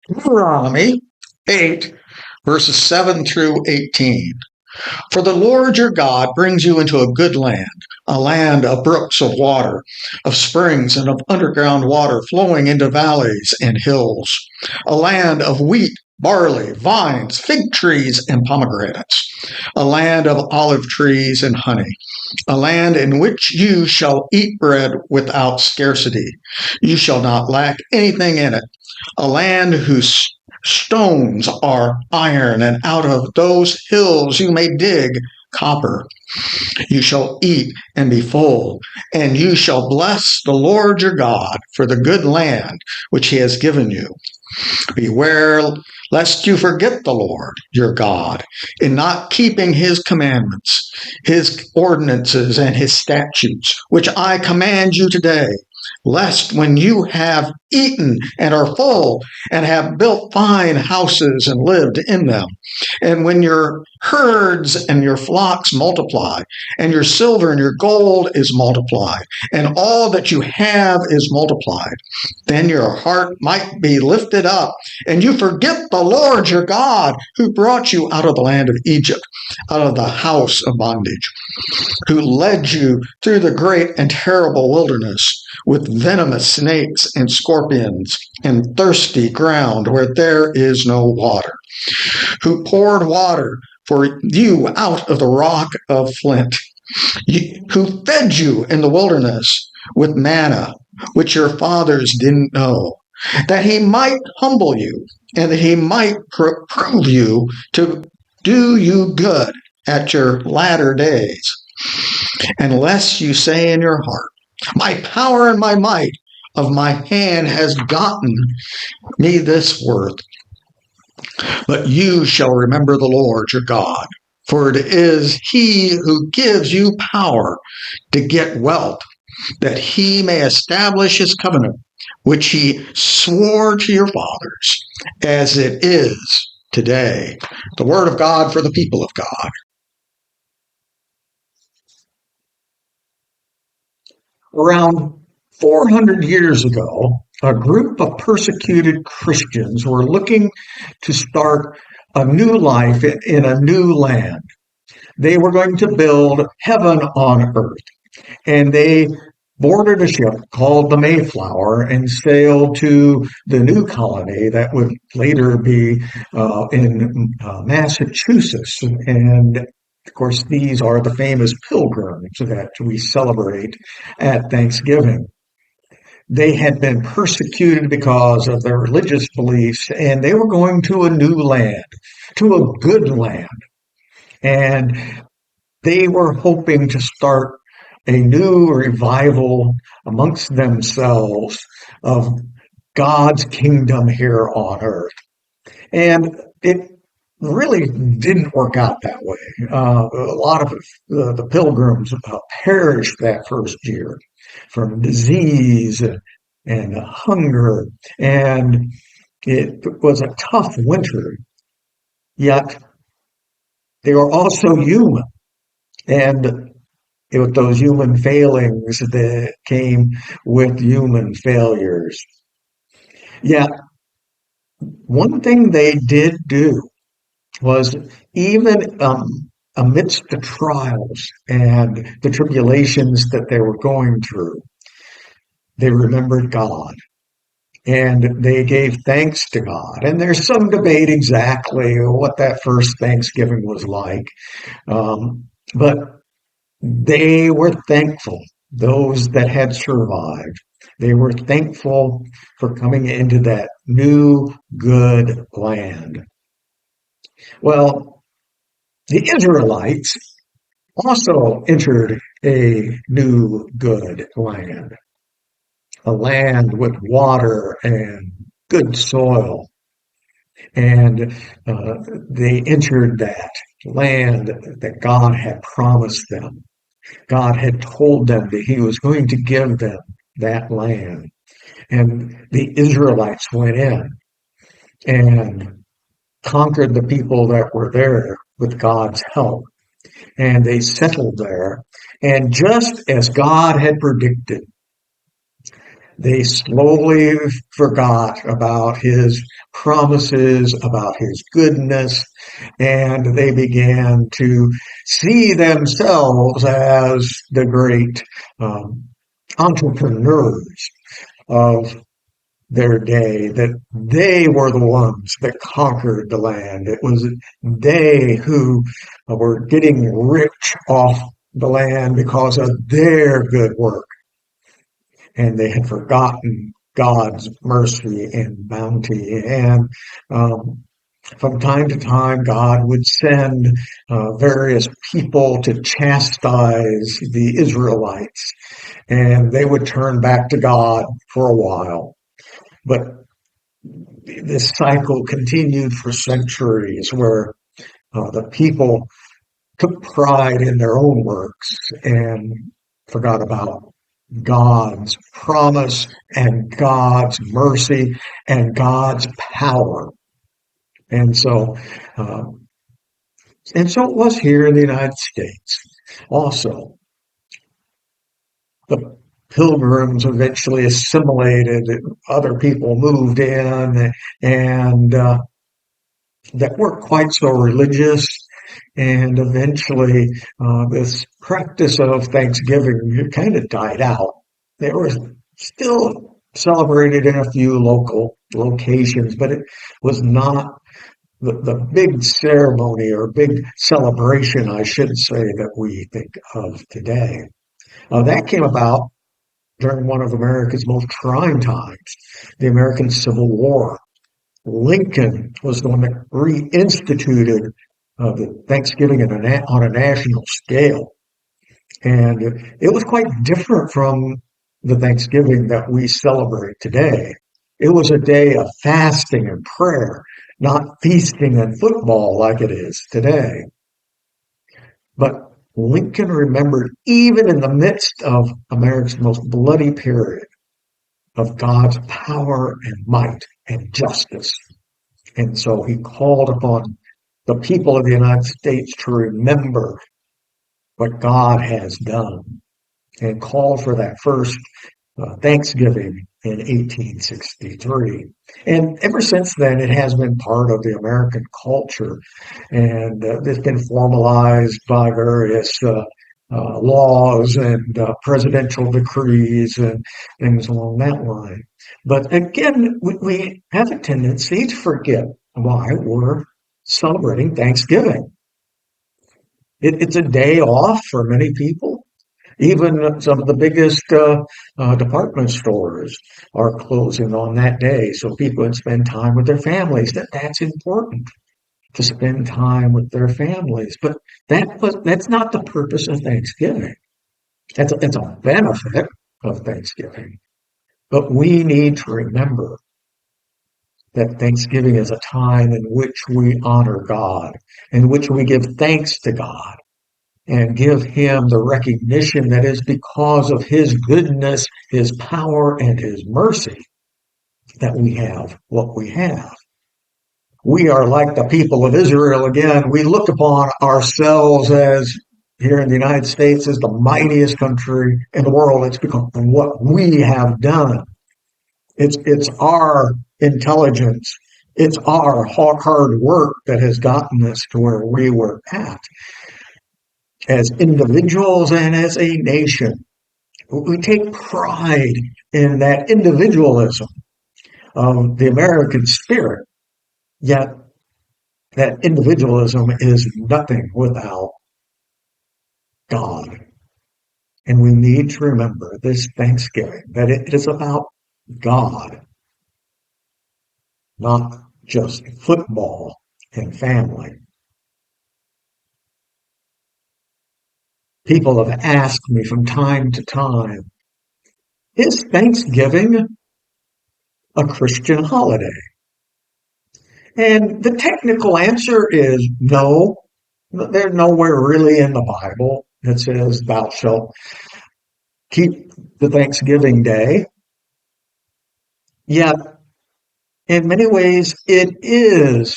Deuteronomy 8, verses 7 through 18. For the Lord your God brings you into a good land, a land of brooks of water, of springs and of underground water flowing into valleys and hills, a land of wheat, barley, vines, fig trees, and pomegranates, a land of olive trees and honey, a land in which you shall eat bread without scarcity. You shall not lack anything in it, a land whose stones are iron, and out of those hills you may dig copper. You shall eat and be full, and you shall bless the Lord your God for the good land which he has given you. Beware lest you forget the Lord your God in not keeping his commandments, his ordinances, and his statutes, which I command you today, lest when you have eaten and are full and have built fine houses and lived in them, and when your herds and your flocks multiply, and your silver and your gold is multiplied, and all that you have is multiplied, then your heart might be lifted up, and you forget the Lord your God, who brought you out of the land of Egypt, out of the house of bondage, who led you through the great and terrible wilderness with venomous snakes and scorpions and thirsty ground where there is no water, who poured water for you out of the rock of flint, who fed you in the wilderness with manna, which your fathers didn't know, that he might humble you and that he might prove you to do you good at your latter days. Unless you say in your heart, my power and my might of my hand has gotten me this worth. But you shall remember the Lord your God, for it is he who gives you power to get wealth, that he may establish his covenant, which he swore to your fathers, as it is today. The word of God for the people of God. Around 400 years ago, a group of persecuted Christians were looking to start a new life in a new land. They were going to build heaven on earth, and they boarded a ship called the Mayflower and sailed to the new colony that would later be in Massachusetts. And of course, these are the famous pilgrims that we celebrate at Thanksgiving. They had been persecuted because of their religious beliefs, and they were going to a new land, to a good land. And they were hoping to start a new revival amongst themselves of God's kingdom here on earth. And it really didn't work out that way. A lot of the pilgrims perished that first year from disease and hunger. And it was a tough winter, yet they were also human. And with those human failings that came with human failures. Yet, one thing they did do was even amidst the trials and the tribulations that they were going through, they remembered God and they gave thanks to God. And there's some debate exactly what that first Thanksgiving was like. But they were thankful, those that had survived. They were thankful for coming into that new, good land. Well, the Israelites also entered a new, good land, a land with water and good soil. And they entered that land that God had promised them. God had told them that he was going to give them that land. And the Israelites went in and conquered the people that were there with God's help. And they settled there. And just as God had predicted, They slowly forgot about his promises, about his goodness, and they began to see themselves as the great um, entrepreneurs of their day, that they were the ones that conquered the land. It was they who were getting rich off the land because of their good work, and they had forgotten God's mercy and bounty. And um, from time to time, God would send various people to chastise the Israelites, and they would turn back to God for a while. But this cycle continued for centuries where the people took pride in their own works and forgot about God's promise and God's mercy and God's power. And so, um, and so it was here in the United States. Also, the pilgrims eventually assimilated, other people moved in, and that weren't quite so religious. And eventually, this practice of Thanksgiving kind of died out. There was still celebrated in a few local locations, but it was not the big ceremony or big celebration, I should say, that we think of today. That came about during one of America's most trying times, the American Civil War. Lincoln was the one that reinstituted the Thanksgiving on a national scale. And it was quite different from the Thanksgiving that we celebrate today. It was a day of fasting and prayer, not feasting and football like it is today. But Lincoln remembered, even in the midst of America's most bloody period, of God's power and might and justice. And so he called upon the people of the United States to remember what God has done and called for that first Thanksgiving in 1863. And ever since then, it has been part of the American culture, and it's been formalized by various laws and presidential decrees and things along that line. But again, we have a tendency to forget why we're celebrating Thanksgiving. It's a day off for many people. Even some of the biggest department stores are closing on that day, so people can spend time with their families. That's important, to spend time with their families. But that's not the purpose of Thanksgiving. It's a benefit of Thanksgiving. But we need to remember that Thanksgiving is a time in which we honor God, in which we give thanks to God and give him the recognition that is because of his goodness, his power, and his mercy that we have what we have. We are like the people of Israel again. We look upon ourselves as, here in the United States, as the mightiest country in the world. It's because of what we have done. It's our intelligence. It's our hard work that has gotten us to where we were at as individuals and as a nation. We take pride in that individualism of the American spirit, yet that individualism is nothing without God. And we need to remember this Thanksgiving that it is about God, not just football and family. People have asked me from time to time, is Thanksgiving a Christian holiday? And the technical answer is no. There's nowhere really in the Bible that says thou shalt keep the Thanksgiving day. Yet, in many ways, it is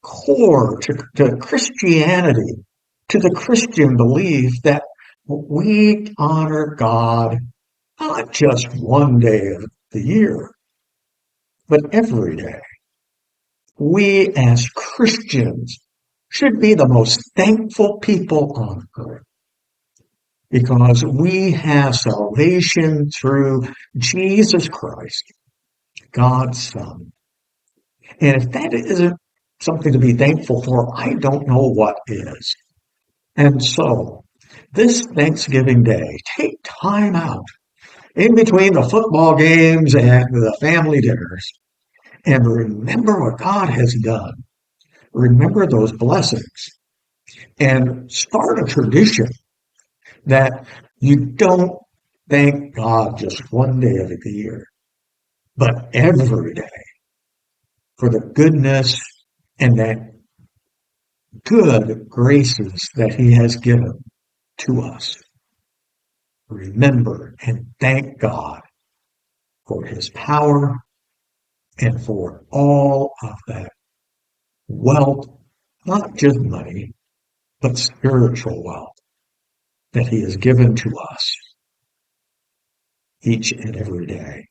core to Christianity, to the Christian belief that we honor God not just one day the year, but every day. We as Christians should be the most thankful people on earth because we have salvation through Jesus Christ, God's Son. And if that isn't something to be thankful for, I don't know what is. And so, this Thanksgiving Day, take time out in between the football games and the family dinners and remember what God has done. Remember those blessings and start a tradition that you don't thank God just one day of the year, but every day for the goodness and that good graces that He has given to us. Remember and thank God for His power and for all of that wealth, not just money, but spiritual wealth that He has given to us each and every day.